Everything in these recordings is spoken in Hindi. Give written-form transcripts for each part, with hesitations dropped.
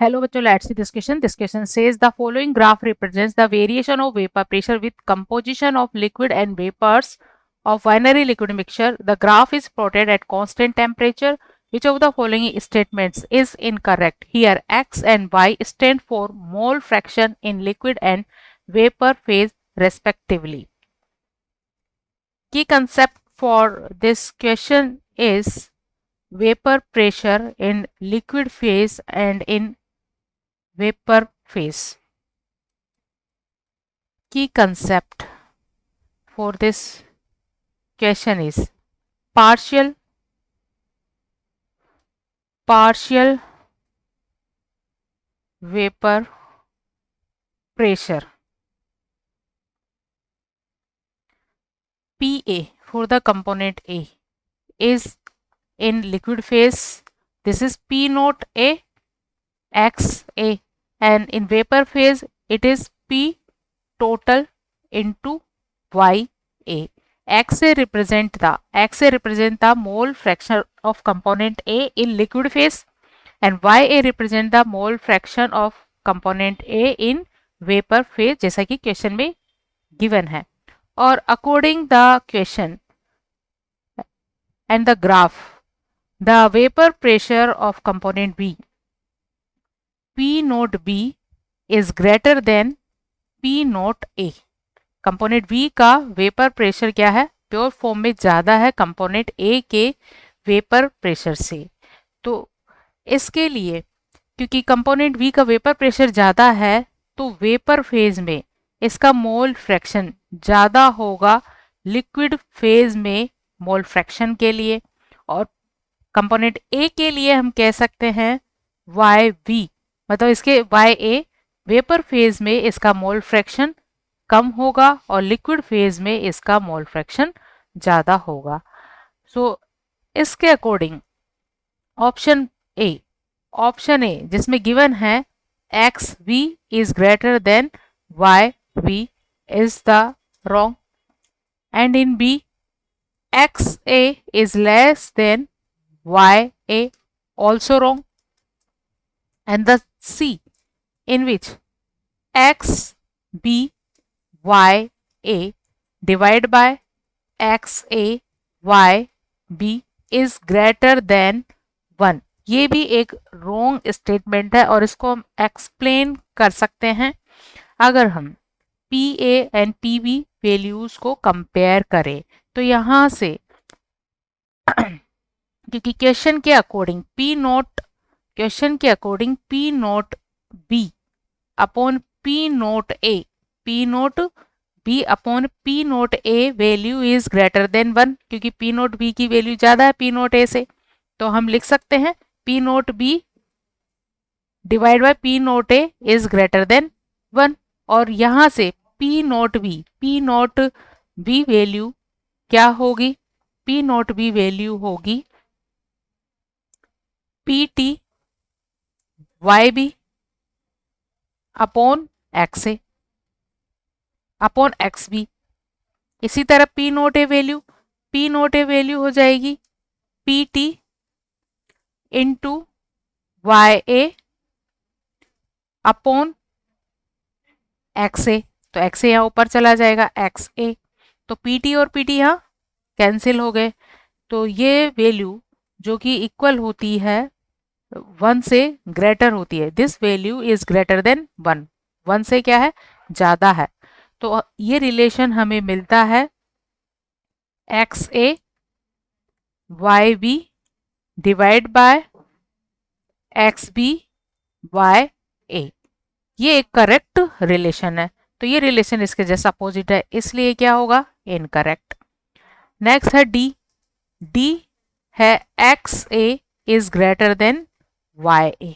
Hello bachcho, let's see this question. This question says the following graph represents the variation of vapor pressure with composition of liquid and vapors of binary liquid mixture. The graph is plotted at constant temperature. Which of the following statements is incorrect? Here x and y stand for mole fraction in liquid and vapor phase respectively. Key concept for this question is vapor pressure in liquid phase and in vapor phase. Key concept for this question is partial vapor pressure. PA for the component A is in liquid phase. This is P naught A X A, and in vapor phase it is P total into Y A. XA represent the mole fraction of component A in liquid phase, and YA represent the mole fraction of component A in vapor phase, जैसा कि क्वेश्चन में given है. और according the question and the graph, the vapor pressure of component B, P naught B is greater than P naught A. Component b का वेपर प्रेशर क्या है? प्योर फॉर्म में ज़्यादा है कंपोनेंट ए के वेपर प्रेशर से. तो इसके लिए क्योंकि कंपोनेंट बी का वेपर प्रेशर ज़्यादा है तो वेपर फेज में इसका मोल फ्रैक्शन ज़्यादा होगा लिक्विड फेज में मोल फ्रैक्शन के लिए. और कंपोनेंट ए के लिए हम कह सकते हैं वाई वी, मतलब इसके वाई ए वेपर फेज में इसका मोल फ्रैक्शन कम होगा और लिक्विड फेज में इसका मोल फ्रैक्शन ज़्यादा होगा. सो इसके अकॉर्डिंग ऑप्शन ए जिसमें गिवन है x v is greater than y v is the wrong, and in B x A is less than Y a also wrong, and the C in which x b y a divided by x a y b is greater than 1. ये भी एक रॉन्ग स्टेटमेंट है और इसको हम एक्सप्लेन कर सकते हैं अगर हम p a and p b values को कंपेयर करें. तो यहाँ से क्योंकि क्वेश्चन के according p naught b upon p naught b upon p naught A value is greater than 1, क्योंकि पी नोट बी की वैल्यू ज़्यादा है पी नोट ए से. तो हम लिख सकते हैं p naught b divide by p naught a is greater than 1. और यहाँ से पी नोट बी वैल्यू क्या होगी? पी नोट बी वैल्यू होगी P T Y B upon X A upon X B. इसी तरह पी नोट ए वैल्यू हो जाएगी P T into Y A upon X A. तो एक्स ए यहाँ ऊपर चला जाएगा एक्स ए, तो पी टी और पी टी यहाँ कैंसिल हो गए. तो ये वैल्यू जो कि इक्वल होती है 1 से ग्रेटर होती है. This value is greater than 1 से क्या है? ज़्यादा है. तो ये रिलेशन हमें मिलता है X A Y B divide by X B Y A. ये एक करेक्ट रिलेशन है. तो ये रिलेशन इसके जैसा अपोजिट है, इसलिए क्या होगा? इनकरेक्ट. नेक्स्ट है डी है X A is greater than Y A.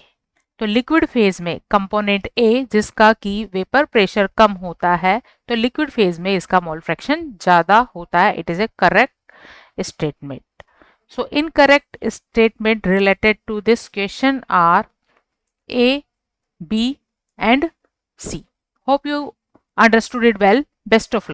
तो लिक्विड फेज में कंपोनेंट ए जिसका कि वेपर प्रेशर कम होता है तो लिक्विड फेज में इसका मोल फ्रैक्शन ज़्यादा होता है. It is a correct statement. So incorrect statement related to this question are A, B and C. Hope you understood it well. Best of luck.